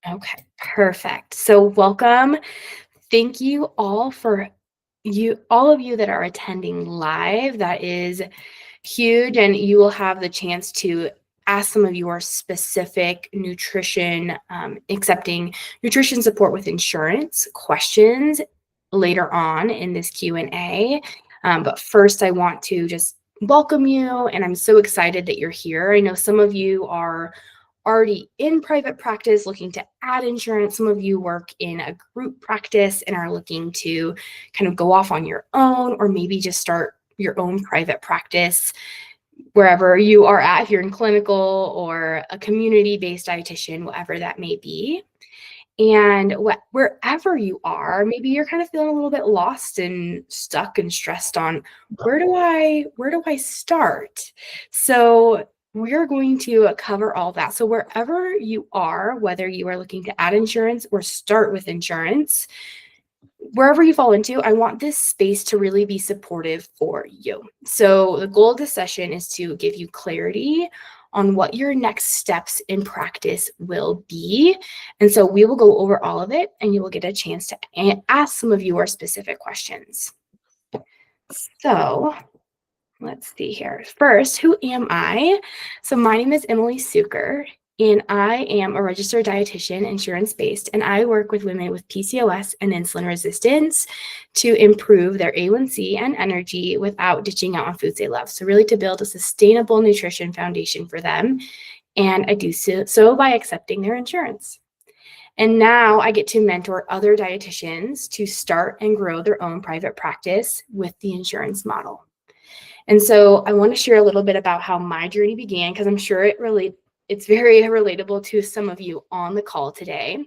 Okay, perfect. So welcome. Thank you all of you that are attending live. That is huge, and you will have the chance to ask some of your specific nutrition, accepting nutrition support with insurance questions later on in this Q&A. But first, I want to just welcome you, and I'm so excited that you're here. I know some of you are already in private practice looking to add insurance. Some of you work in a group practice and are looking to kind of go off on your own, or maybe just start your own private practice wherever you are at, if you're in clinical or a community-based dietitian, whatever that may be. And wherever you are, maybe you're kind of feeling a little bit lost and stuck and stressed on where do I start? So we're going to cover all that. So wherever you are, whether you are looking to add insurance or start with insurance, wherever you fall into, I want this space to really be supportive for you. So the goal of this session is to give you clarity on what your next steps in practice will be. And so we will go over all of it, and you will get a chance to ask some of your specific questions. So let's see here. First, who am I? So my name is Emily Suker, and I am a registered dietitian, insurance-based, and I work with women with PCOS and insulin resistance to improve their A1C and energy without ditching out on foods they love. So really to build a sustainable nutrition foundation for them. And I do so by accepting their insurance. And now I get to mentor other dietitians to start and grow their own private practice with the insurance model. And so I want to share a little bit about how my journey began, because I'm sure it's very relatable to some of you on the call today.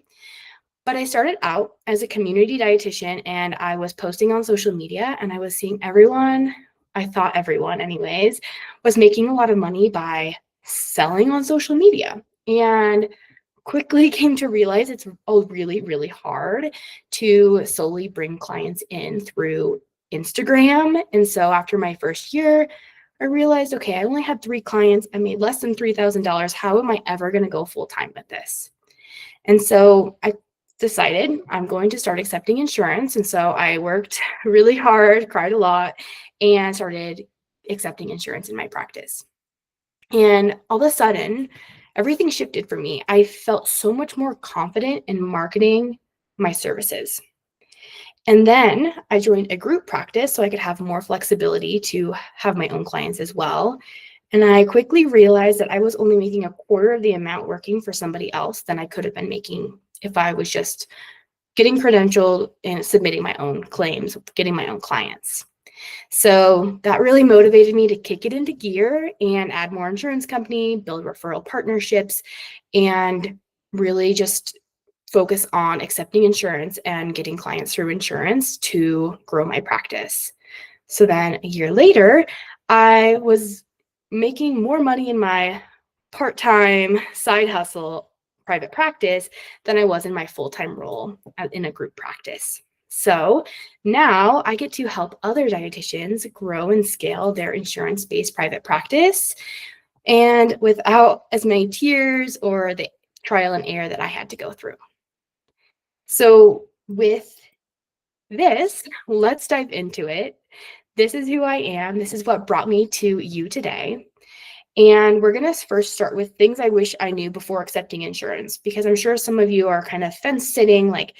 But I started out as a community dietitian, and I was posting on social media, and I was seeing I thought everyone anyways, was making a lot of money by selling on social media. And quickly came to realize it's really, really hard to solely bring clients in through Instagram. And so after my first year, I realized, okay, I only had 3 clients. I made less than $3,000. How am I ever going to go full time with this? And so I decided I'm going to start accepting insurance. And so I worked really hard, cried a lot, and started accepting insurance in my practice. And all of a sudden, everything shifted for me. I felt so much more confident in marketing my services. And then I joined a group practice so I could have more flexibility to have my own clients as well. And I quickly realized that I was only making a quarter of the amount working for somebody else than I could have been making if I was just getting credentialed and submitting my own claims, getting my own clients. So that really motivated me to kick it into gear and add more insurance company, build referral partnerships, and really just focus on accepting insurance and getting clients through insurance to grow my practice. So then a year later, I was making more money in my part-time side hustle private practice than I was in my full-time role in a group practice. So now I get to help other dietitians grow and scale their insurance-based private practice, and without as many tears or the trial and error that I had to go through. So with this, let's dive into it. This is who I am. This is what brought me to you today. And we're going to first start with things I wish I knew before accepting insurance, because I'm sure some of you are kind of fence sitting, like,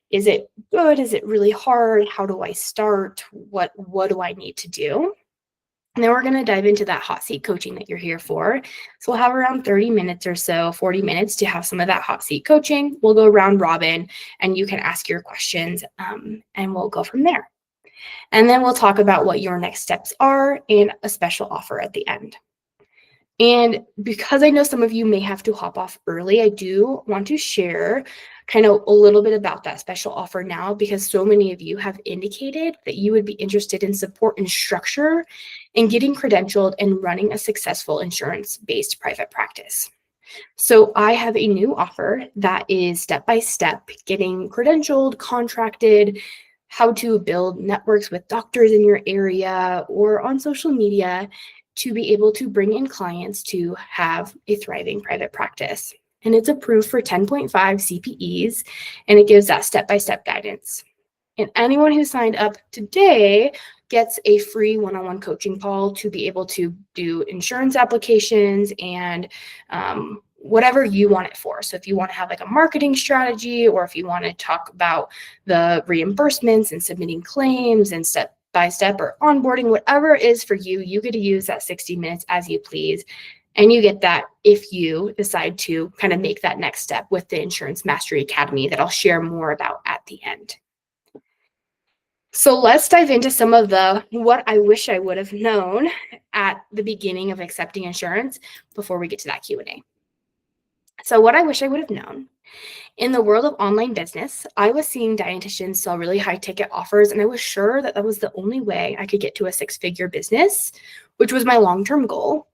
is it good? Is it really hard? How do I start? What do I need to do? And then we're going to dive into that hot seat coaching that you're here for. So we'll have around 30 minutes or so, 40 minutes to have some of that hot seat coaching. We'll go round robin and you can ask your questions and we'll go from there. And then we'll talk about what your next steps are and a special offer at the end. And because I know some of you may have to hop off early, I do want to share kind of a little bit about that special offer now, because so many of you have indicated that you would be interested in support and structure in getting credentialed and running a successful insurance-based private practice. So I have a new offer that is step-by-step getting credentialed, contracted, how to build networks with doctors in your area or on social media to be able to bring in clients to have a thriving private practice. and it's approved for 10.5 CPEs, and it gives that step-by-step guidance. And anyone who signed up today gets a free one-on-one coaching call to be able to do insurance applications and whatever you want it for. So if you want to have like a marketing strategy, or if you want to talk about the reimbursements and submitting claims and step-by-step or onboarding, whatever it is for you, you get to use that 60 minutes as you please. And you get that if you decide to kind of make that next step with the Insurance Mastery Academy that I'll share more about at the end. So let's dive into some of what I wish I would have known at the beginning of accepting insurance before we get to that Q&A. So what I wish I would have known: in the world of online business, I was seeing dietitians sell really high ticket offers, and I was sure that that was the only way I could get to a 6-figure business, which was my long-term goal.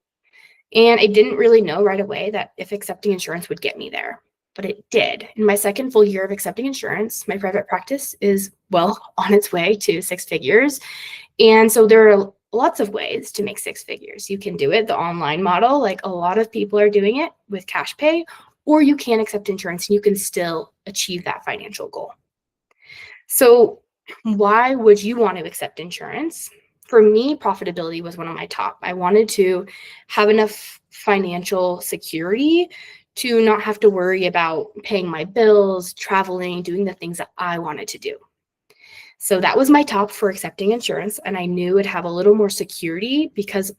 And I didn't really know right away that if accepting insurance would get me there, but it did. In my second full year of accepting insurance, my private practice is well on its way to 6 figures. And so there are lots of ways to make 6 figures. You can do it the online model, like a lot of people are doing it with cash pay, or you can accept insurance and you can still achieve that financial goal. So why would you want to accept insurance? For me, profitability was one of my top. I wanted to have enough financial security to not have to worry about paying my bills, traveling, doing the things that I wanted to do. So that was my top for accepting insurance. And I knew it'd have a little more security because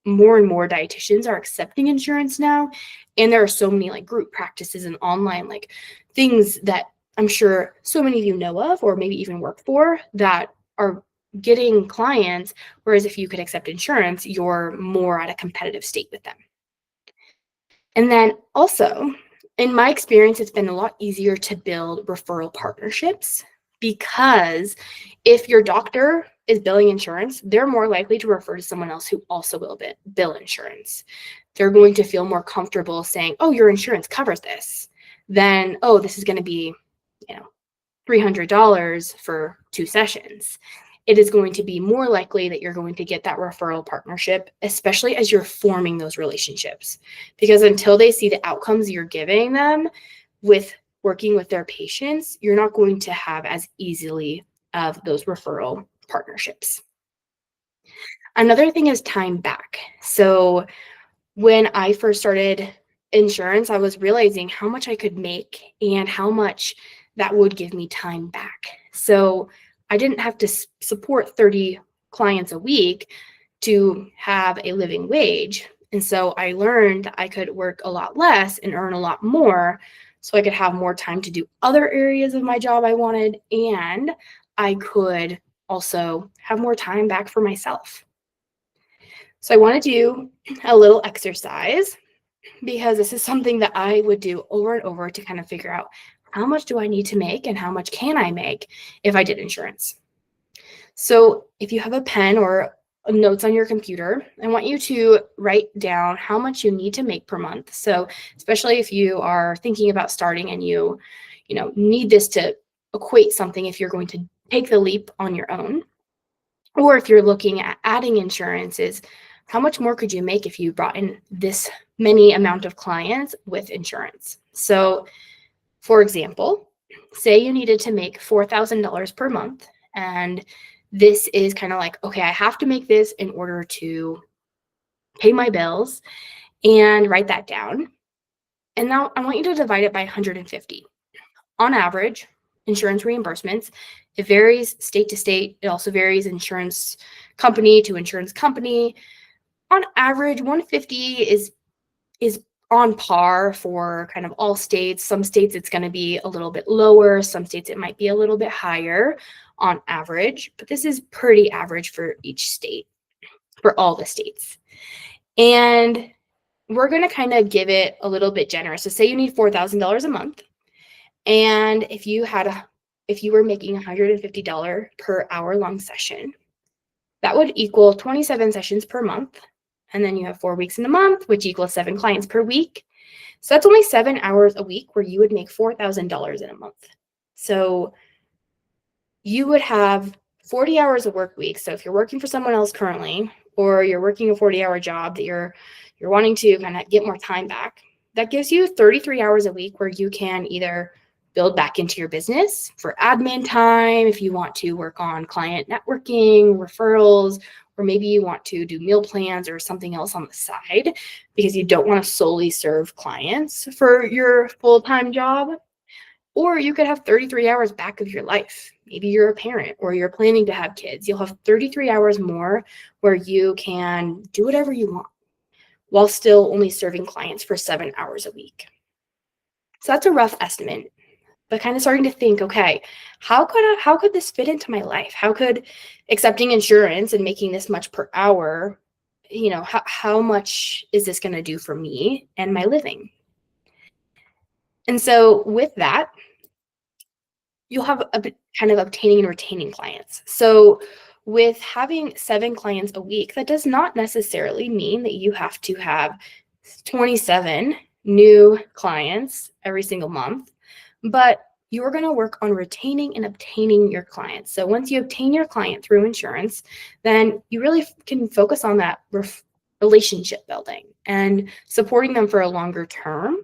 more and more dietitians are accepting insurance now. And there are so many like group practices and online like things that I'm sure so many of you know of, or maybe even work for, that are getting clients. Whereas if you could accept insurance, you're more at a competitive state with them. And then also, in my experience, it's been a lot easier to build referral partnerships, because if your doctor is billing insurance, they're more likely to refer to someone else who also will bill insurance. They're going to feel more comfortable saying, oh, your insurance covers this, than, oh, this is going to be, $300 for 2 sessions. It is going to be more likely that you're going to get that referral partnership, especially as you're forming those relationships. Because until they see the outcomes you're giving them with working with their patients, you're not going to have as easily of those referral partnerships. Another thing is time back. So when I first started insurance, I was realizing how much I could make and how much that would give me time back. So I didn't have to support 30 clients a week to have a living wage. And so I learned I could work a lot less and earn a lot more, so I could have more time to do other areas of my job I wanted, and I could also have more time back for myself. So I want to do a little exercise, because this is something that I would do over and over to kind of figure out how much do I need to make and how much can I make if I did insurance. So if you have a pen or notes on your computer, I want you to write down how much you need to make per month. So especially if you are thinking about starting and you need this to equate something if you're going to take the leap on your own, or if you're looking at adding insurances, how much more could you make if you brought in this many amount of clients with insurance? So for example, say you needed to make $4,000 per month, and this is kind of like, okay, I have to make this in order to pay my bills, and write that down. And now I want you to divide it by 150. On average, insurance reimbursements, it varies state to state. It also varies insurance company to insurance company. On average, 150 is on par for kind of all states. Some states it's going to be a little bit lower. Some states it might be a little bit higher on average, but this is pretty average for each state, for all the states. And we're going to kind of give it a little bit generous. So say you need $4,000 a month, and if you were making $150 per hour long session, that would equal 27 sessions per month. And then you have 4 weeks in a month, which equals 7 clients per week. So that's only 7 hours a week where you would make $4,000 in a month. So you would have 40 hours of work week. So if you're working for someone else currently, or you're working a 40-hour job that you're wanting to kind of get more time back, that gives you 33 hours a week where you can either build back into your business for admin time, if you want to work on client networking, referrals, or maybe you want to do meal plans or something else on the side because you don't want to solely serve clients for your full-time job. Or you could have 33 hours back of your life. Maybe you're a parent or you're planning to have kids. You'll have 33 hours more where you can do whatever you want while still only serving clients for 7 hours a week. So that's a rough estimate, but kind of starting to think, okay, how could this fit into my life? How could accepting insurance and making this much per hour, how much is this going to do for me and my living? And so with that, you'll have a bit kind of obtaining and retaining clients. So with having 7 clients a week, that does not necessarily mean that you have to have 27 new clients every single month, but you're going to work on retaining and obtaining your clients. So once you obtain your client through insurance, then you really can focus on that relationship building and supporting them for a longer term.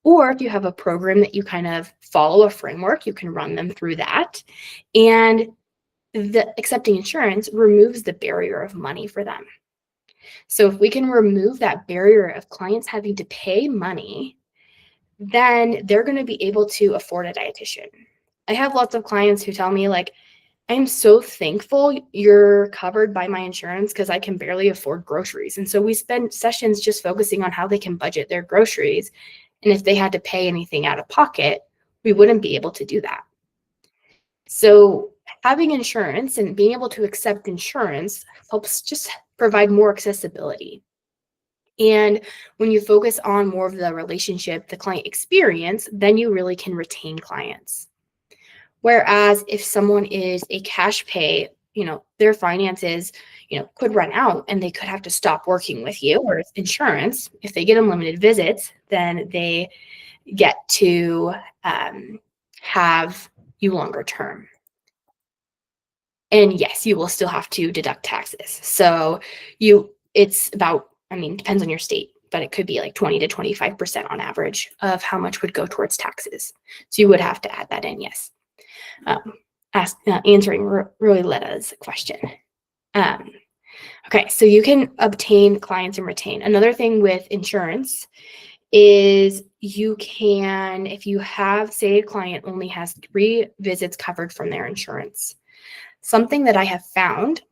Or if you have a program that you kind of follow a framework, you can run them through that. And the accepting insurance removes the barrier of money for them. So if we can remove that barrier of clients having to pay money, then they're going to be able to afford a dietitian. I have lots of clients who tell me, like, I'm so thankful you're covered by my insurance because I can barely afford groceries. And so we spend sessions just focusing on how they can budget their groceries. And if they had to pay anything out of pocket, we wouldn't be able to do that. So having insurance and being able to accept insurance helps just provide more accessibility. And when you focus on more of the relationship, the client experience, then you really can retain clients. Whereas if someone is a cash pay, their finances, could run out and they could have to stop working with you. Whereas insurance, if they get unlimited visits, then they get to have you longer term. And yes, you will still have to deduct taxes. So it's about, depends on your state, but it could be like 20 to 25% on average of how much would go towards taxes. So you would have to add that in, yes. Answering Royletta's question. Okay, so you can obtain clients and retain. Another thing with insurance is you can, if you have, say, a client only has 3 visits covered from their insurance, something that I have found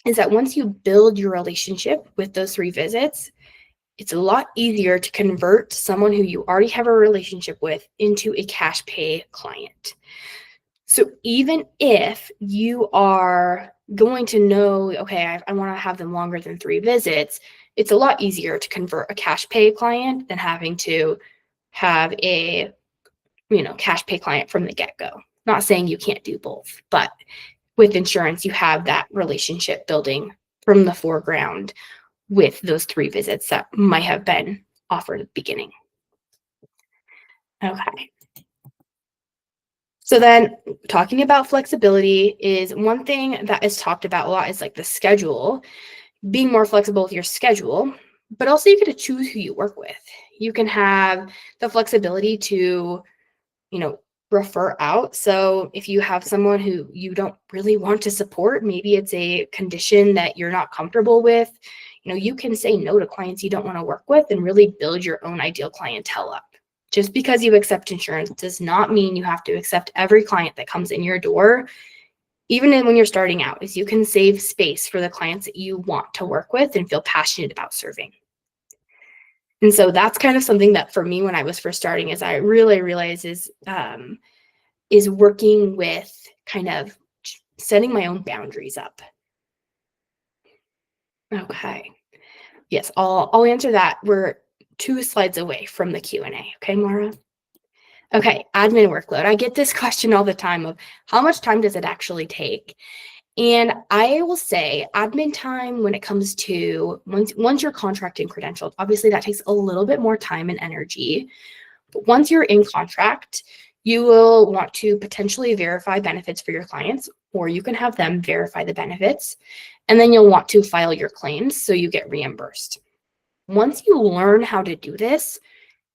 is that once you build your relationship with those 3 visits, it's a lot easier to convert someone who you already have a relationship with into a cash pay client. So even if you are going to know, okay, I want to have them longer than 3 visits, it's a lot easier to convert a cash pay client than having to have a, cash pay client from the get-go. Not saying you can't do both, but with insurance, you have that relationship building from the foreground with those 3 visits that might have been offered at the beginning. Okay. So then talking about flexibility is one thing that is talked about a lot is like the schedule, being more flexible with your schedule, but also you get to choose who you work with. You can have the flexibility to, refer out. So if you have someone who you don't really want to support, maybe it's a condition that you're not comfortable with, you can say no to clients you don't want to work with and really build your own ideal clientele up. Just because you accept insurance does not mean you have to accept every client that comes in your door, even when you're starting out, is you can save space for the clients that you want to work with and feel passionate about serving. And so that's kind of something that for me, when I was first starting, is I really realized is working with kind of setting my own boundaries up. Okay. Yes, I'll answer that. We're 2 slides away from the Q&A. Okay, Mara? Okay, admin workload. I get this question all the time of how much time does it actually take? And I will say admin time when it comes to once you're contracted and credentialed, obviously that takes a little bit more time and energy. But once you're in contract, you will want to potentially verify benefits for your clients, or you can have them verify the benefits. And then you'll want to file your claims so you get reimbursed. once you learn how to do this,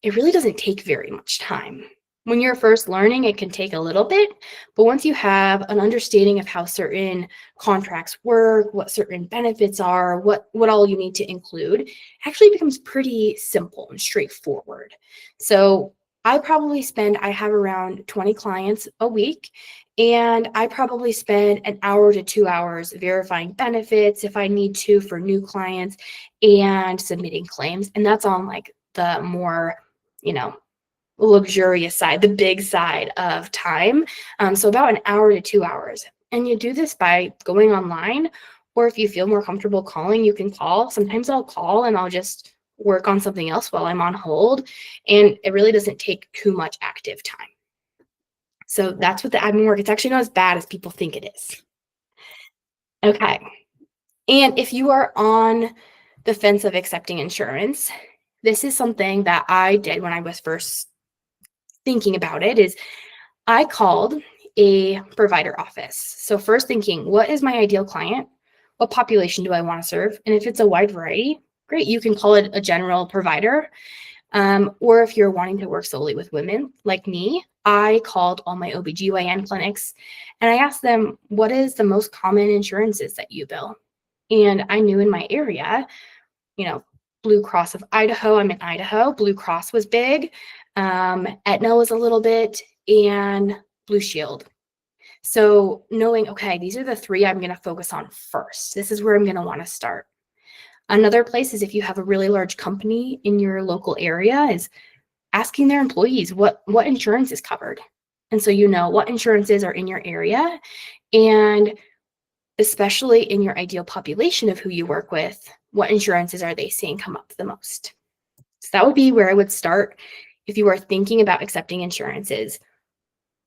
it really doesn't take very much time. When you're first learning, it can take a little bit, but once you have an understanding of how certain contracts work, what certain benefits are, what all you need to include, it actually becomes pretty simple and straightforward. So I have around 20 clients a week, and I probably spend an hour to 2 hours verifying benefits if I need to for new clients and submitting claims. And that's on like the more, you know, luxurious side, the big side of time. So about an hour to 2 hours. And you do this by going online, or if you feel more comfortable calling, you can call. Sometimes I'll call and I'll just work on something else while I'm on hold. And it really doesn't take too much active time. So that's what the admin work, it's actually not as bad as people think it is. Okay. And if you are on the fence of accepting insurance, this is something that I did when I was first thinking about it is I called a provider office. So first thinking, what is my ideal client? What population do I want to serve? And if it's a wide variety, great, you can call it a general provider. Or if you're wanting to work solely with women like me, I called all my OBGYN clinics and I asked them, what is the most common insurances that you bill? And I knew in my area, you know, Blue Cross of Idaho, I'm in Idaho, Blue Cross was big. Aetna was a little bit, and Blue Shield. So knowing, okay, these are the three I'm going to focus on first. This is where I'm going to want to start. Another place is if you have a really large company in your local area is asking their employees what insurance is covered. And so you know what insurances are in your area, and especially in your ideal population of who you work with, what insurances are they seeing come up the most? So that would be where I would start if you are thinking about accepting insurances.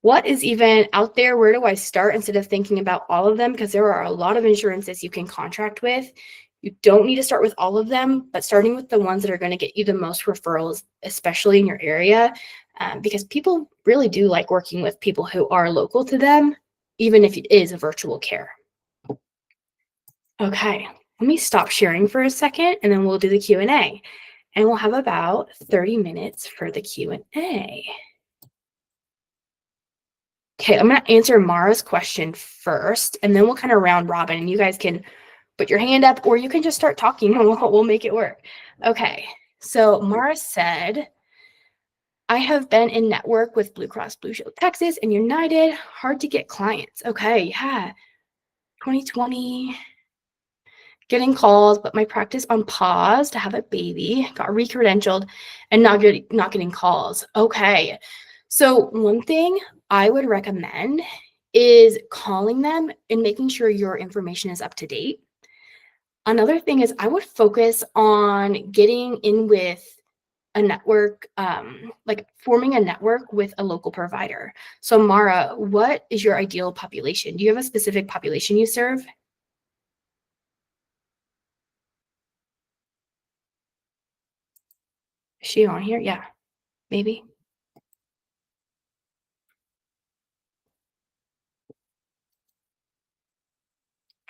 What is even out there? Where do I start instead of thinking about all of them? Because there are a lot of insurances you can contract with. You don't need to start with all of them, but starting with the ones that are going to get you the most referrals, especially in your area, because people really do like working with people who are local to them, even if it is a virtual care. Okay, let me stop sharing for a second and then we'll do the Q&A. And we'll have about 30 minutes for the Q&A. Okay, I'm going to answer Mara's question first, and then we'll kind of round robin, and you guys can put your hand up, or you can just start talking, and we'll make it work. Okay, so Mara said, I have been in network with Blue Cross Blue Shield Texas and United. Hard to get clients. Okay, yeah. 2020, getting calls, but my practice on pause to have a baby, got re-credentialed, and not getting calls. Okay, so one thing I would recommend is calling them and making sure your information is up to date. Another thing is I would focus on getting in with a network, like forming a network with a local provider. So Mara, what is your ideal population? Do you have a specific population you serve? Is she on here? Yeah, maybe.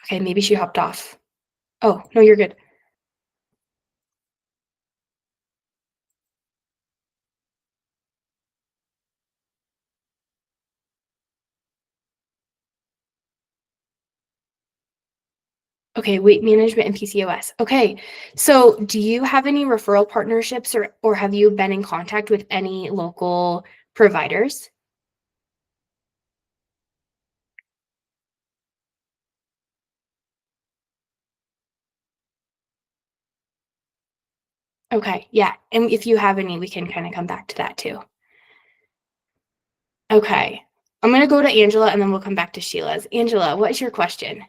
Okay, maybe she hopped off. Oh, no, you're good. Okay, weight management and PCOS. Okay, so do you have any referral partnerships or have you been in contact with any local providers? Okay, yeah, and if you have any, we can kind of come back to that too. Okay, I'm gonna go to Angela and then we'll come back to Sheila's. Angela, what is your question?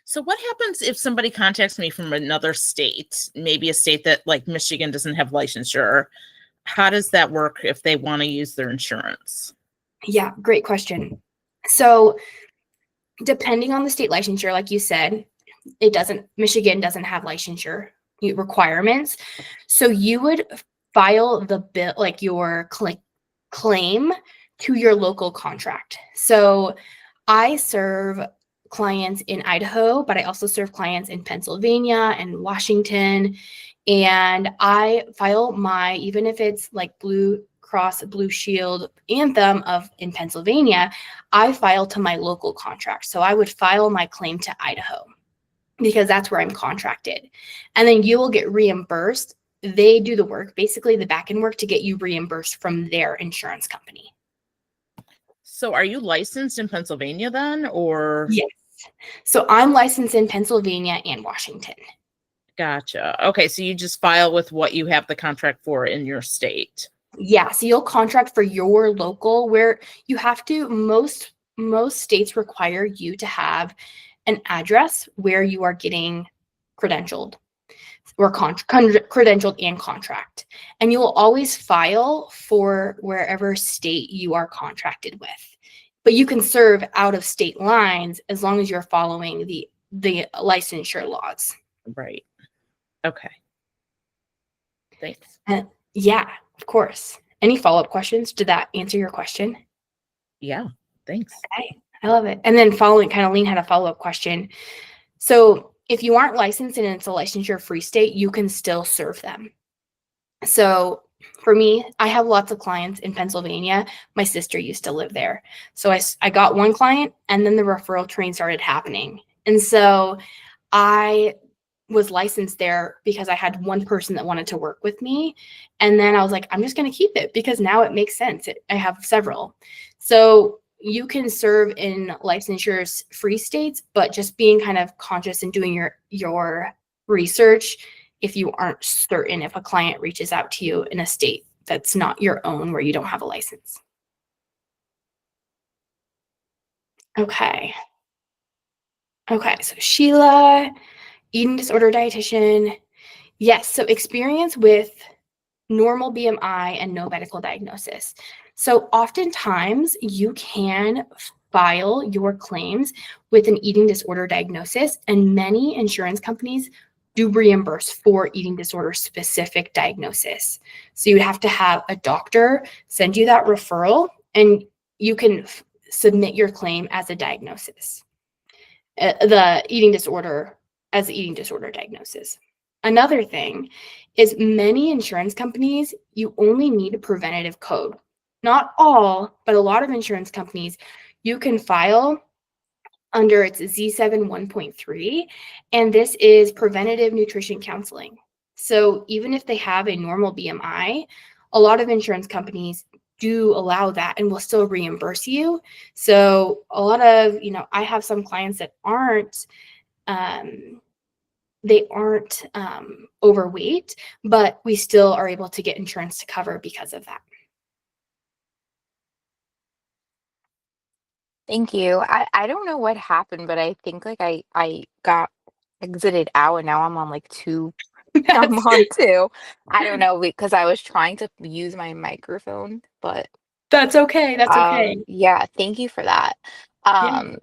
So what happens if somebody contacts me from another state, maybe a state that like Michigan doesn't have licensure? How does that work if they want to use their insurance? Yeah, great question. So depending on the state licensure, like you said, Michigan doesn't have licensure requirements. So you would file the bill, like your claim to your local contract. So I serve clients in Idaho, but I also serve clients in Pennsylvania and Washington And I file my, even if it's like Blue Cross Blue Shield Anthem in Pennsylvania, I file to my local contract. So I would file my claim to Idaho because that's where I'm contracted. And then you will get reimbursed. They do the work, basically the back end work, to get you reimbursed from their insurance company. So are you licensed in Pennsylvania then, or? Yes. So I'm licensed in Pennsylvania and Washington. Gotcha. Okay, so you just file with what you have the contract for in your state. Yeah, so you'll contract for your local, where you have to, most states require you to have an address where you are getting credentialed or credentialed and contract. And you will always file for wherever state you are contracted with. But you can serve out of state lines as long as you're following the licensure laws. Right. Okay. Thanks. Yeah, of course. Any follow-up questions? Did that answer your question? Yeah, thanks. Okay, I love it. And then Lean had a follow-up question. So if you aren't licensed and it's a licensure-free state, you can still serve them. So for me, I have lots of clients in Pennsylvania. My sister used to live there. So I got one client, and then the referral train started happening. And so I was licensed there because I had one person that wanted to work with me. And then I was like, I'm just going to keep it because now it makes sense. I have several. So you can serve in licensure free states, but just being kind of conscious and doing your research if you aren't certain if a client reaches out to you in a state that's not your own where you don't have a license. Okay. Okay, so Sheila, eating disorder dietitian. Yes, so experience with normal BMI and no medical diagnosis. So oftentimes you can file your claims with an eating disorder diagnosis, and many insurance companies do reimburse for eating disorder specific diagnosis. So you have to have a doctor send you that referral, and you can submit your claim as a diagnosis. The eating disorder as the eating disorder diagnosis. Another thing is many insurance companies, you only need a preventative code. Not all, but a lot of insurance companies, you can file under its Z7 1.3, and this is preventative nutrition counseling. So even if they have a normal BMI, a lot of insurance companies do allow that and will still reimburse you. So a lot of, I have some clients that aren't overweight, but we still are able to get insurance to cover because of that. Thank you. I don't know what happened, but I think like I got exited out and now I'm on like two. I'm on two. I don't know because I was trying to use my microphone, but That's okay. That's okay. yeah, thank you for that. Yeah.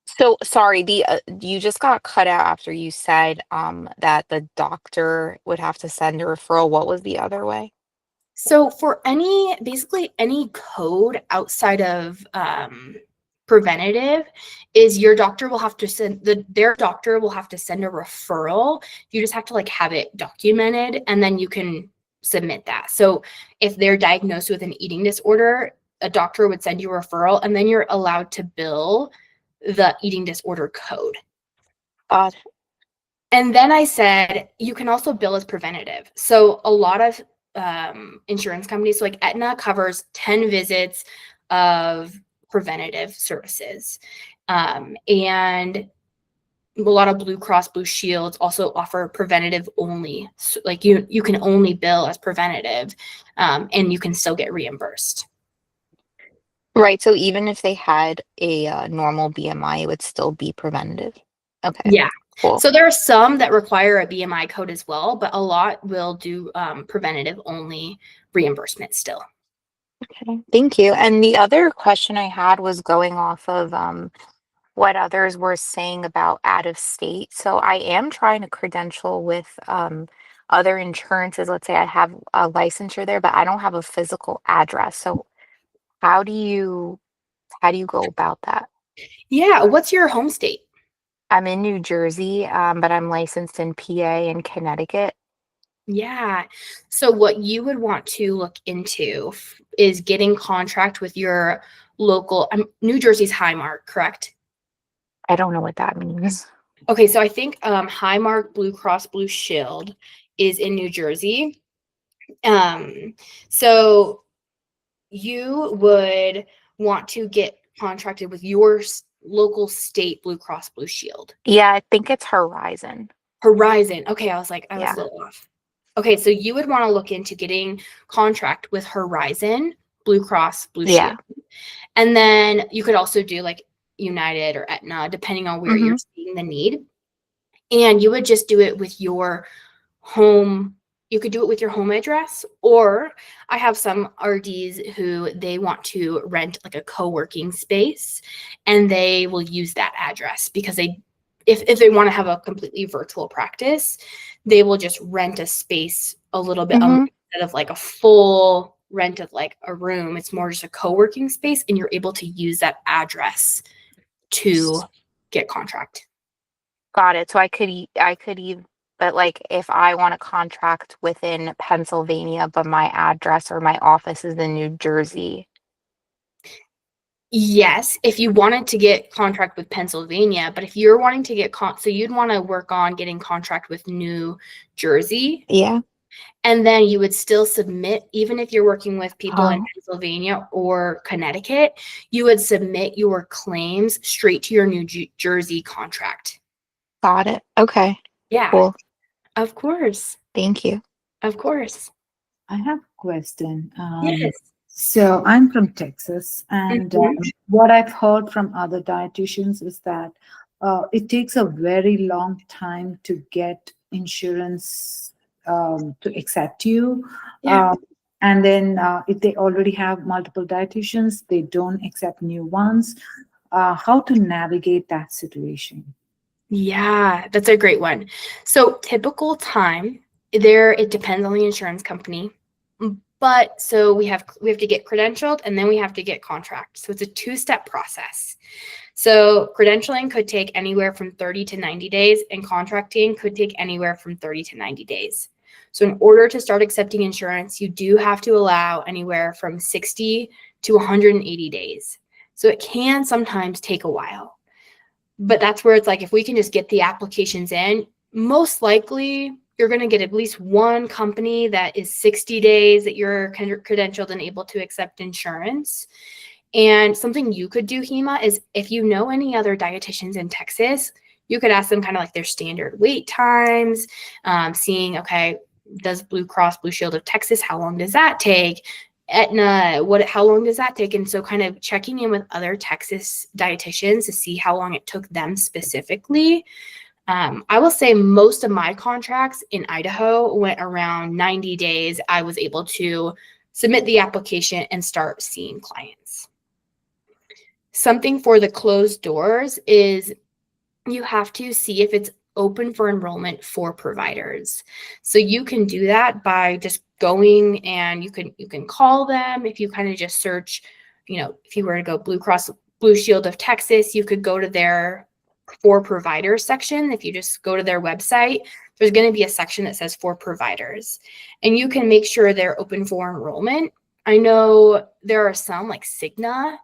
So sorry, you just got cut out after you said that the doctor would have to send a referral. What was the other way? So for basically any code outside of preventative, is your doctor will have to their doctor will have to send a referral. You just have to have it documented, and then you can submit that. So if they're diagnosed with an eating disorder, a doctor would send you a referral, and then you're allowed to bill the eating disorder code. And then I said, you can also bill as preventative. So a lot of insurance companies, so like Aetna covers 10 visits of preventative services. And a lot of Blue Cross Blue Shields also offer preventative only. So like you can only bill as preventative, and you can still get reimbursed. Right. So even if they had a normal BMI, it would still be preventative. Okay. Yeah. Cool. So there are some that require a BMI code as well, but a lot will do preventative only reimbursement still. Okay. Thank you. And the other question I had was going off of what others were saying about out of state. So I am trying to credential with other insurances. Let's say I have a licensure there, but I don't have a physical address. So how do you go about that? Yeah. What's your home state? I'm in New Jersey, but I'm licensed in PA and Connecticut. Yeah. So what you would want to look into is getting contract with your local, New Jersey's Highmark, correct? I don't know what that means. Okay, so I think Highmark Blue Cross Blue Shield is in New Jersey. So you would want to get contracted with your local state Blue Cross Blue Shield. Yeah, I think it's Horizon. Horizon. Okay, I was a Yeah. little off. Okay, so you would want to look into getting contract with Horizon Blue Cross Blue Yeah. Shield. And then you could also do like United or Aetna, depending on where you're seeing the need. And you would just do it with your home. You could do it with your home address, or I have some RDs who they want to rent like a co-working space and they will use that address because if they want to have a completely virtual practice, they will just rent a space a little bit instead of like a full rent of like a room. It's more just a co-working space and you're able to use that address to get contract. Got it. So I could even, but like if I want to contract within Pennsylvania, but my address or my office is in New Jersey. Yes, if you wanted to get contract with Pennsylvania, but if you're wanting to get so you'd want to work on getting contract with New Jersey, Yeah. and then you would still submit, even if you're working with people in Oh, Pennsylvania or Connecticut, you would submit your claims straight to your New Jersey contract. got it. Okay. Yeah, Cool. of course. Thank you. Of course. I have a question. Yes. So I'm from Texas, and Mhm. what I've heard from other dietitians is that it takes a very long time to get insurance to accept you. Yeah. And then if they already have multiple dietitians, they don't accept new ones. How to navigate that situation? Yeah, that's a great one. So typical time there, it depends on the insurance company. But so we have to get credentialed and then we have to get contract. So it's a two-step process. So credentialing could take anywhere from 30 to 90 days and contracting could take anywhere from 30 to 90 days. So in order to start accepting insurance, you do have to allow anywhere from 60 to 180 days. So it can sometimes take a while. But that's where it's like, if we can just get the applications in, most likely you're going to get at least one company that is 60 days that you're credentialed and able to accept insurance. And something you could do, Hema, is if you know any other dietitians in Texas, you could ask them kind of like their standard wait times, seeing, okay, does Blue Cross Blue Shield of Texas, how long does that take? Aetna, how long does that take? And so kind of checking in with other Texas dietitians to see how long it took them specifically. I will say most of my contracts in Idaho went around 90 days. I was able to submit the application and start seeing clients. Something for the closed doors is you have to see if it's open for enrollment for providers. So you can do that by just going and you can call them. If you kind of just search, if you were to go Blue Cross Blue Shield of Texas, you could go to their for providers section. If you just go to their website, there's going to be a section that says for providers, and you can make sure they're open for enrollment. I know there are some like Cigna,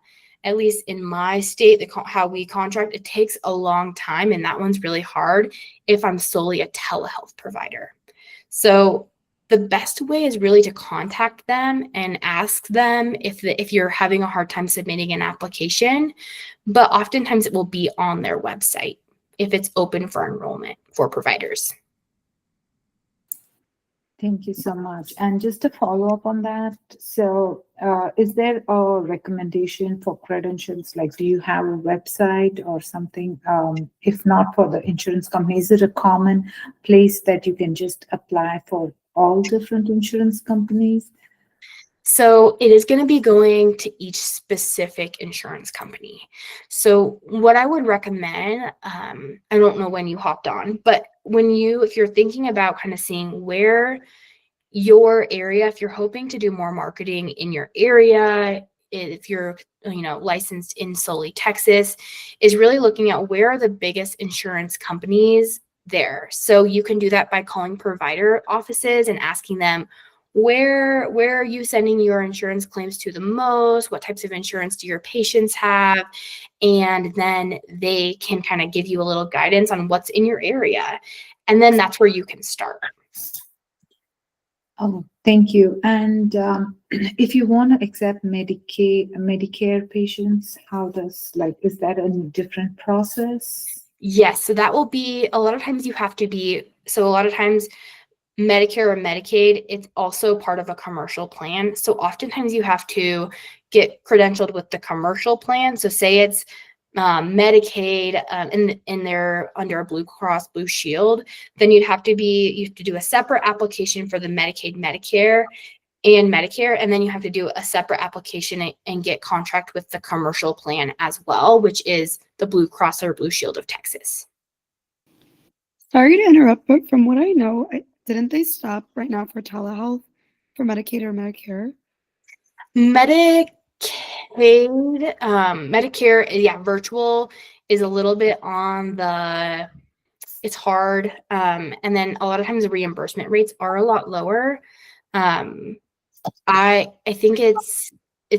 at least in my state, how we contract, it takes a long time, and that one's really hard if I'm solely a telehealth provider. So the best way is really to contact them and ask them if you're having a hard time submitting an application, but oftentimes it will be on their website if it's open for enrollment for providers. Thank you so much. And just to follow up on that, so is there a recommendation for credentials? Like, do you have a website or something? If not for the insurance company, is it a common place that you can just apply for all different insurance companies? So it is going to be going to each specific insurance company. So what I would recommend, I don't know when you hopped on, but if you're thinking about kind of seeing where your area, if you're hoping to do more marketing in your area, if you're licensed in solely Texas, is really looking at where are the biggest insurance companies there. So you can do that by calling provider offices and asking them, where are you sending your insurance claims to the most? What types of insurance do your patients have? And then they can kind of give you a little guidance on what's in your area. And then that's where you can start. Oh, thank you. And if you want to accept Medicare patients, how does, is that a different process? Yes. So that will be, a lot of times you have to be, so a lot of times Medicare or Medicaid, it's also part of a commercial plan. So oftentimes you have to get credentialed with the commercial plan. So say it's Medicaid and they're under a Blue Cross Blue Shield, then you have to do a separate application for the Medicaid, Medicare, and Medicare, and then you have to do a separate application and get contract with the commercial plan as well, which is the Blue Cross or Blue Shield of Texas. Sorry to interrupt, but from what I know, didn't they stop right now for telehealth for Medicaid or Medicare? Medicaid, Medicare, yeah, virtual is a little bit it's hard. And then a lot of times the reimbursement rates are a lot lower. I think it's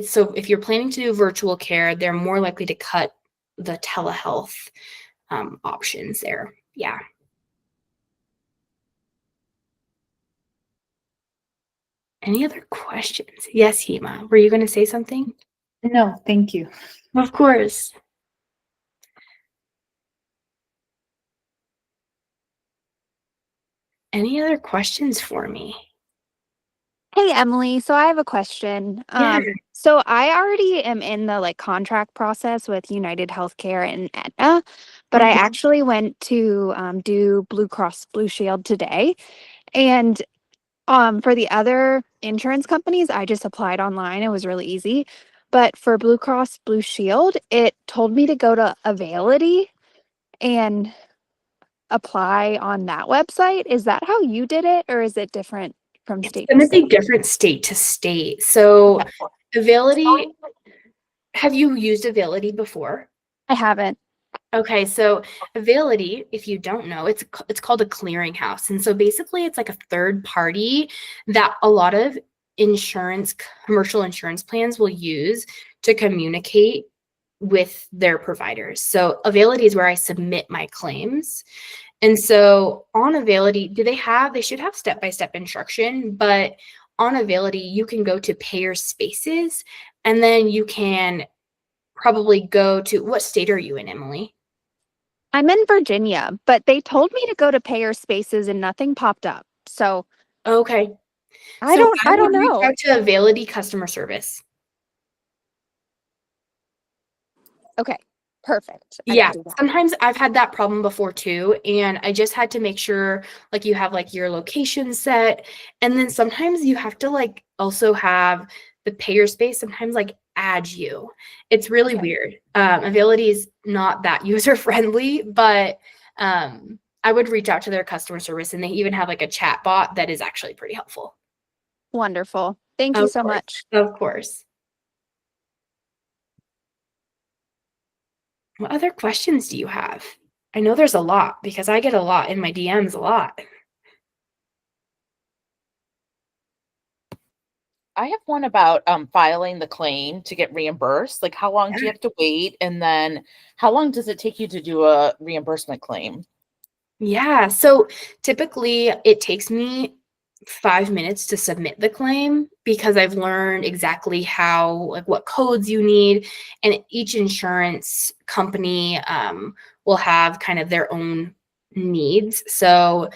so if you're planning to do virtual care, they're more likely to cut the telehealth options there. Yeah. Any other questions? Yes, Hema. Were you going to say something? No, thank you. Of course. Any other questions for me? Hey, Emily. So I have a question. Yeah. So I already am in the contract process with United Healthcare and Aetna, but I Mhm. actually went to do Blue Cross Blue Shield today. And for the other insurance companies, I just applied online. It was really easy. But for Blue Cross Blue Shield, it told me to go to Availity and apply on that website. Is that how you did it, or is it different from It's state going to to be state? different state to state. So Availity, have you used Availity before? I haven't. Okay, so Availity, if you don't know, it's called a clearinghouse. And so basically it's like a third party that a lot of commercial insurance plans will use to communicate with their providers. So Availity is where I submit my claims. And so on Availity, they should have step-by-step instruction, but on Availity, you can go to payer spaces and then you can probably go to, what state are you in, Emily? I'm in Virginia, but they told me to go to payer spaces and nothing popped up. So Okay. I So don't I I would don't reach know. out to Availity customer service. Okay. Perfect. I Yeah, can do that. sometimes I've had that problem before too, and I just had to make sure you have your location set, and then sometimes you have to also have the payer space sometimes add you. It's really weird. Availity is not that user friendly, but I would reach out to their customer service, and they even have a chat bot that is actually pretty helpful. Wonderful. Thank you Of so course. much. Of course. What other questions do you have? I know there's a lot because I get a lot in my DMs a lot. I have one about filing the claim to get reimbursed. Like, how long do you have to wait? And then how long does it take you to do a reimbursement claim? Yeah, so typically it takes me 5 minutes to submit the claim because I've learned exactly how, what codes you need, and each insurance company will have kind of their own needs. So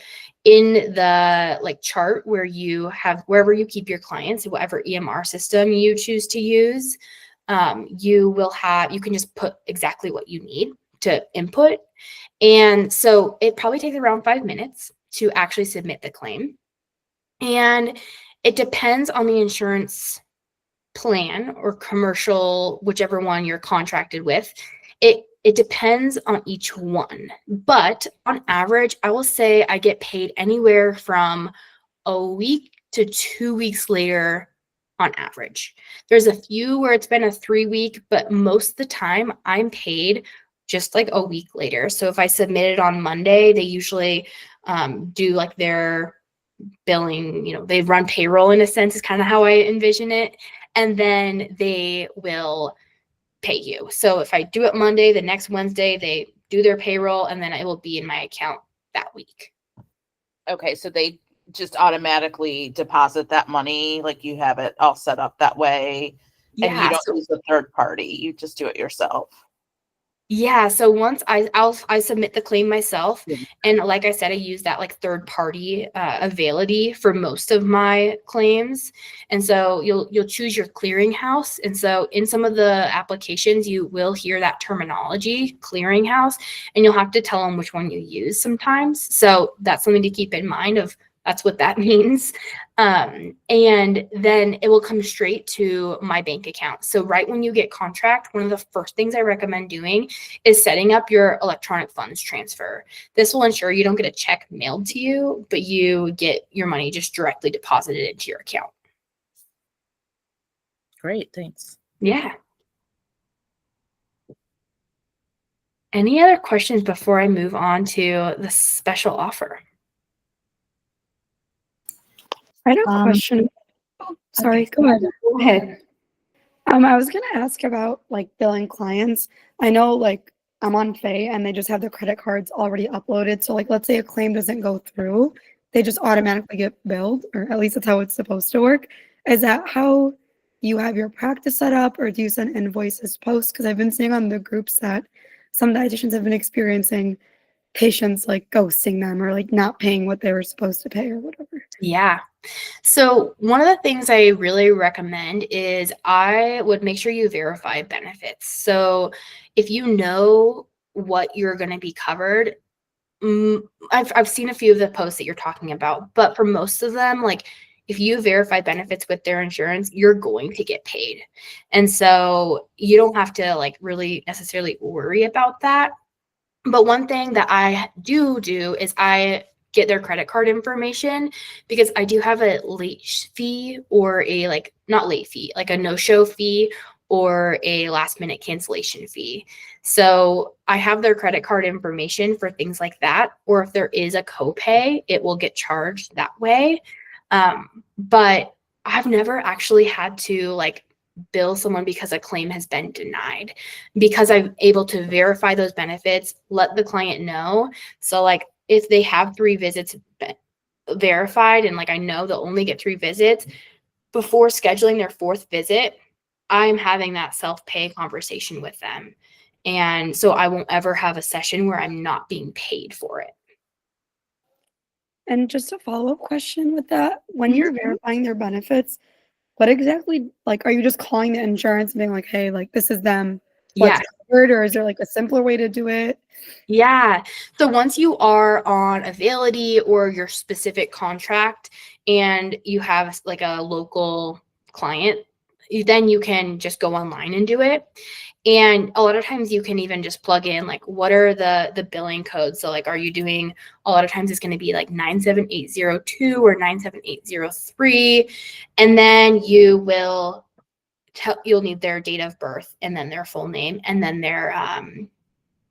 in the chart where you have wherever you keep your clients, whatever EMR system you choose to use, you can just put exactly what you need to input. And so it probably takes around 5 minutes to actually submit the claim. And it depends on the insurance plan or commercial, whichever one you're contracted with. It depends on each one. But on average, I will say I get paid anywhere from a week to 2 weeks later on average. There's a few where it's been a 3 week, but most of the time I'm paid just like a week later. So if I submit it on Monday, they usually do like their billing, they run payroll in a sense, is kind of how I envision it. And then they will pay you. So if I do it Monday, the next Wednesday, they do their payroll, and then it will be in my account that week. Okay, so they just automatically deposit that money, like you have it all set up that way, and you Yeah. don't use a third party. You just do it yourself. Yeah. So once I submit the claim myself, Yeah. and like I said, I use that like third party Availity for most of my claims. And so you'll choose your clearinghouse. And so in some of the applications, you will hear that terminology, clearinghouse, and you'll have to tell them which one you use sometimes. So that's something to keep in mind of that's what that means. And then it will come straight to my bank account. So right when you get contract, one of the first things I recommend doing is setting up your electronic funds transfer. This will ensure you don't get a check mailed to you, but you get your money just directly deposited into your account. Great, thanks. Yeah. Any other questions before I move on to the special offer? I had a question. Oh, sorry, go ahead. Go ahead. I was gonna ask about like billing clients. I know like I'm on Pay and they just have their credit cards already uploaded. So like let's say a claim doesn't go through, they just automatically get billed, or at least that's how it's supposed to work. Is that how you have your practice set up, or do you send invoices post? Because I've been seeing on the groups that some dietitians have been experiencing patients like ghosting them or like not paying what they were supposed to pay or whatever. Yeah. So one of the things I really recommend is I would make sure you verify benefits. So if you know what you're going to be covered, I've seen a few of the posts that you're talking about, but for most of them, like if you verify benefits with their insurance, you're going to get paid. And so you don't have to like really necessarily worry about that. But one thing that I do is I get their credit card information, because I do have a late fee, or a like not late fee, like a no-show fee or a last minute cancellation fee. So I have their credit card information for things like that. Or if there is a copay, it will get charged that way. But I've never actually had to like bill someone because a claim has been denied, because I'm able to verify those benefits, let the client know. So like if they have 3 visits verified, and like I know they'll only get 3 visits, before scheduling their 4th visit, I'm having that self-pay conversation with them. And so I won't ever have a session where I'm not being paid for it. And just a follow-up question with that, when you're verifying their benefits, what exactly, like, are you just calling the insurance and being like, hey, like, this is them, what's covered, or is there like a simpler way to do it? Yeah. So once you are on Availity or your specific contract, and you have like a local client, then you can just go online and do it. And a lot of times you can even just plug in like, what are the billing codes? So like, are you doing, a lot of times it's going to be like 97802 or 97803. And then you'll need their date of birth, and then their full name, and then their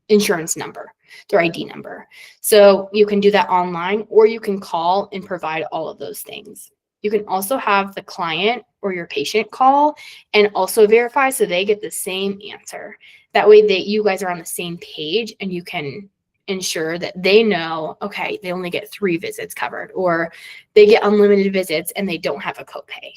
insurance number, their ID number. So you can do that online, or you can call and provide all of those things. You can also have the client or your patient call and also verify, so they get the same answer. That way you guys are on the same page, and you can ensure that they know, okay, they only get 3 visits covered, or they get unlimited visits and they don't have a copay.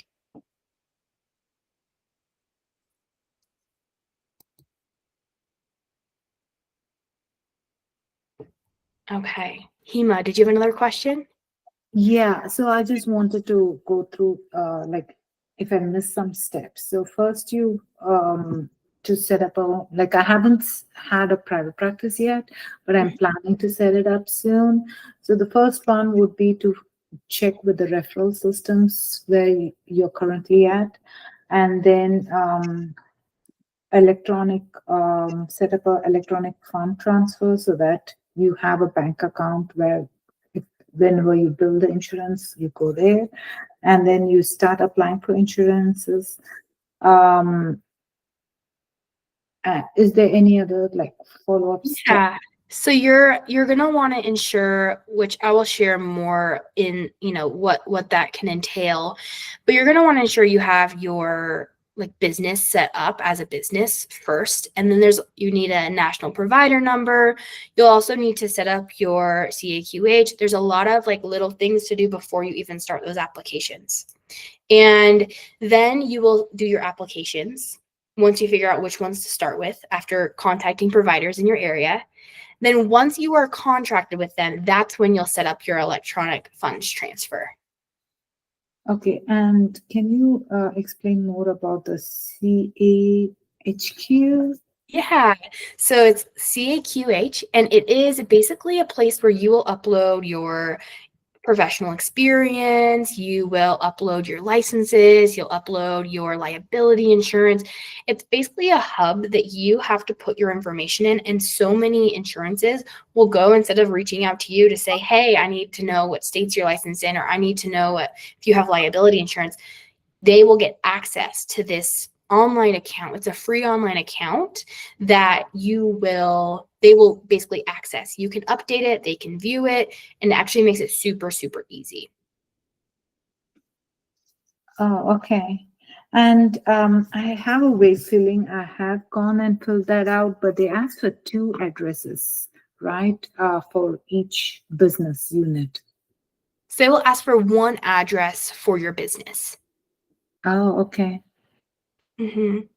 Okay. Hema, did you have another question? Yeah, so I just wanted to go through like if I missed some steps. So first you to set up I haven't had a private practice yet, but I'm planning to set it up soon. So the first one would be to check with the referral systems where you're currently at, and then set up an electronic fund transfer, so that you have a bank account where whenever you bill the insurance, you go there, and then you start applying for insurances. Is there any other like follow-up step? Yeah. So you're gonna want to ensure, which I will share more in, what that can entail, but you're gonna want to ensure you have your like business set up as a business first, and then you need a national provider number. You'll also need to set up your CAQH. There's a lot of like little things to do before you even start those applications, and then you will do your applications once you figure out which ones to start with after contacting providers in your area. Then once you are contracted with them, that's when you'll set up your electronic funds transfer. Okay, and can you explain more about the CAHQ? Yeah, so it's CAQH, and it is basically a place where you will upload your professional experience, you will upload your licenses, you'll upload your liability insurance. It's basically a hub that you have to put your information in, and so many insurances will go, instead of reaching out to you to say, hey, I need to know what states you're licensed in, or I need to know if you have liability insurance, they will get access to this online account. It's a free online account that they will basically access. You can update it, they can view it, and it actually makes it super, super easy. Oh, okay. And I have a way filling. I have gone and filled that out, but they asked for 2 addresses, right? For each business unit. So they will ask for 1 address for your business. Oh, okay. And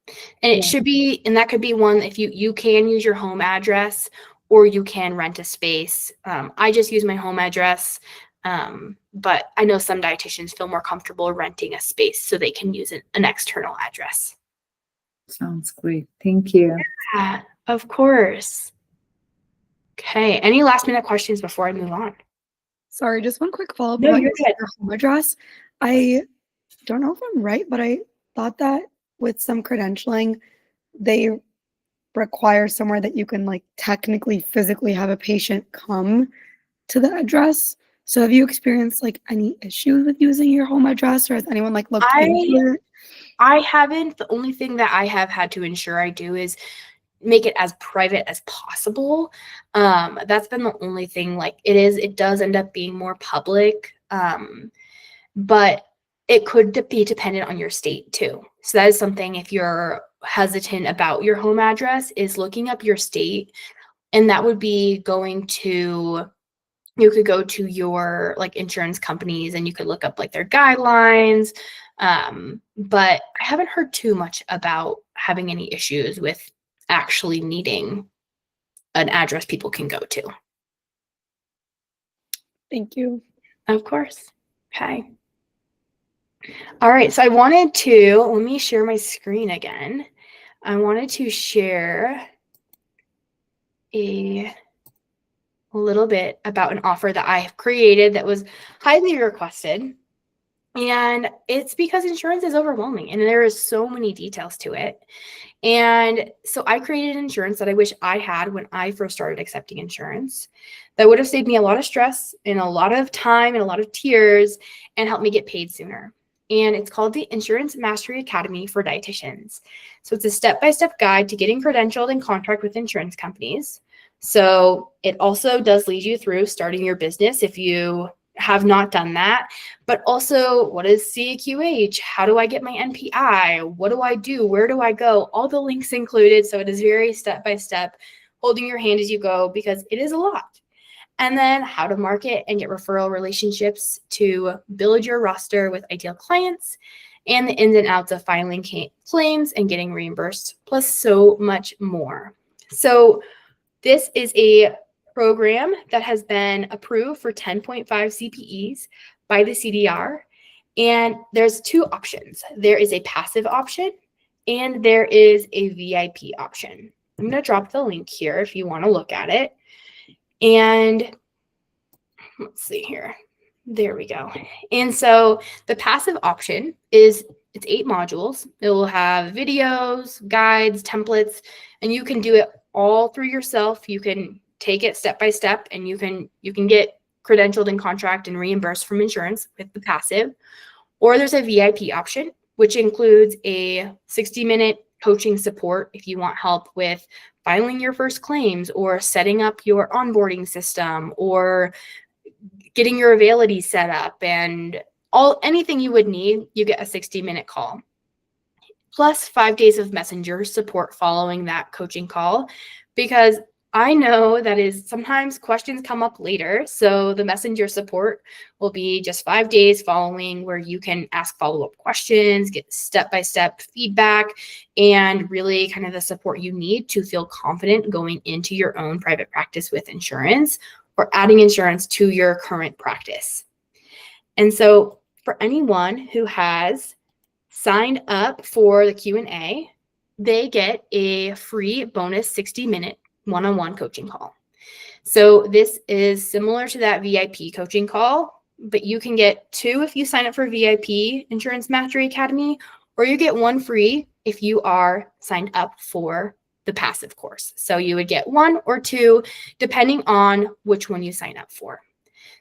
it should be, and that could be one, if you can use your home address, or you can rent a space. I just use my home address, but I know some dietitians feel more comfortable renting a space so they can use an external address. Sounds great. Thank you. Yeah, of course. Okay, any last minute questions before I move on? Sorry, just one quick follow-up No, about you're good. your home address. I don't know if I'm right, but I thought that with some credentialing, they require somewhere that you can like technically physically have a patient come to the address. So have you experienced like any issues with using your home address, or has anyone like looked into it? I haven't. The only thing that I have had to ensure I do is make it as private as possible. That's been the only thing. Like it does end up being more public, but it could be dependent on your state too. So that is something, if you're hesitant about your home address, is looking up your state, and that would be you could go to your like insurance companies and you could look up like their guidelines. But I haven't heard too much about having any issues with actually needing an address people can go to. Thank you. Of course. Okay. All right. So let me share my screen again. I wanted to share a little bit about an offer that I have created that was highly requested. And it's because insurance is overwhelming and there is so many details to it. And so I created insurance that I wish I had when I first started accepting insurance, that would have saved me a lot of stress and a lot of time and a lot of tears and helped me get paid sooner. And it's called the Insurance Mastery Academy for Dietitians. So it's a step-by-step guide to getting credentialed and contract with insurance companies. So it also does lead you through starting your business if you have not done that, but also what is CAQH? How do I get my NPI? What do I do? Where do I go? All the links included. So it is very step-by-step, holding your hand as you go, because it is a lot. And then how to market and get referral relationships to build your roster with ideal clients, and the ins and outs of filing claims and getting reimbursed, plus so much more. So this is a program that has been approved for 10.5 CPEs by the CDR. And there's 2 options. There is a passive option and there is a VIP option. I'm going to drop the link here if you want to look at it. And let's see here. There we go. And so the passive option it's 8 modules. It will have videos, guides, templates, and you can do it all through yourself. You can take it step by step, and you can get credentialed and contract and reimbursed from insurance with the passive. Or there's a VIP option, which includes a 60-minute coaching support if you want help with filing your first claims or setting up your onboarding system or getting your availability set up and anything you would need, you get a 60-minute call. Plus 5 days of messenger support following that coaching call, because I know that is sometimes questions come up later. So the messenger support will be just 5 days following where you can ask follow-up questions, get step-by-step feedback, and really kind of the support you need to feel confident going into your own private practice with insurance or adding insurance to your current practice. And so for anyone who has signed up for the Q&A, they get a free bonus 60-minute one-on-one coaching call. So this is similar to that VIP coaching call, but you can get 2 if you sign up for VIP Insurance Mastery Academy, or you get 1 free if you are signed up for the passive course. So you would get 1 or 2 depending on which one you sign up for.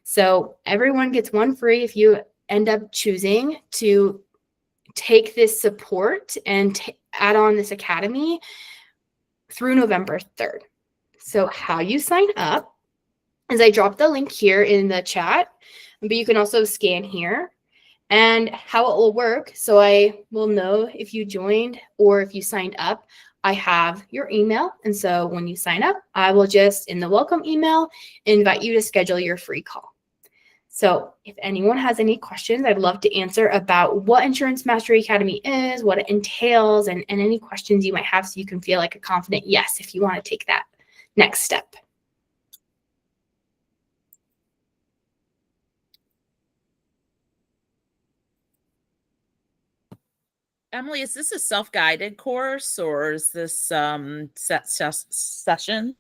So everyone gets 1 free if you end up choosing to take this support and add on this academy through November 3rd. So how you sign up is I dropped the link here in the chat, but you can also scan here. And how it will work, so I will know if you joined or if you signed up, I have your email. And so when you sign up, I will just, in the welcome email, invite you to schedule your free call. So if anyone has any questions, I'd love to answer about what Insurance Mastery Academy is, what it entails, and any questions you might have so you can feel like a confident yes if you want to take that next step. Emily, is this a self-guided course or is this set session?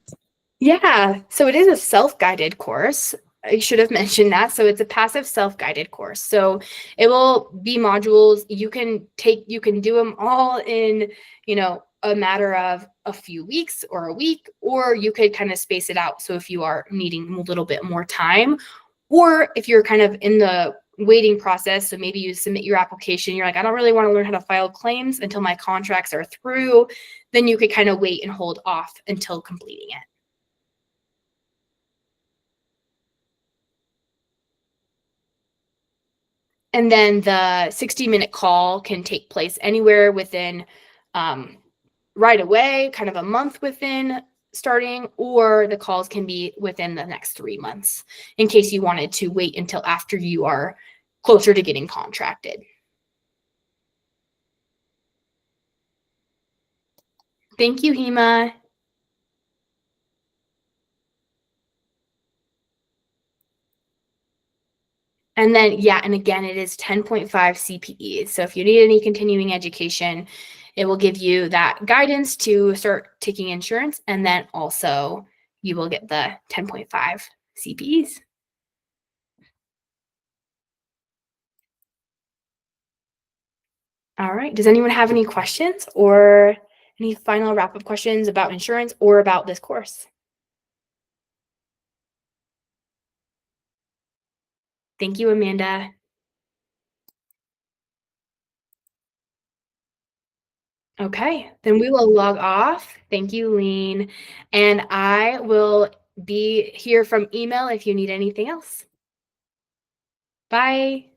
Yeah, so it is a self-guided course. I should have mentioned that. So it's a passive self-guided course. So it will be modules you can take, you can do them all in, a matter of a few weeks or a week, or you could kind of space it out. So if you are needing a little bit more time, or if you're kind of in the waiting process, so maybe you submit your application, you're like, I don't really want to learn how to file claims until my contracts are through, then you could kind of wait and hold off until completing it. And then the 60-minute call can take place anywhere within right away, kind of a month within starting, or the calls can be within the next 3 months in case you wanted to wait until after you are closer to getting contracted. Thank you, Hema. And then, yeah, and again, it is 10.5 CPEs. So if you need any continuing education, it will give you that guidance to start taking insurance. And then also you will get the 10.5 CPEs. All right. Does anyone have any questions or any final wrap-up questions about insurance or about this course? Thank you, Amanda. Okay, then we will log off. Thank you, Lean. And I will be here from email if you need anything else. Bye.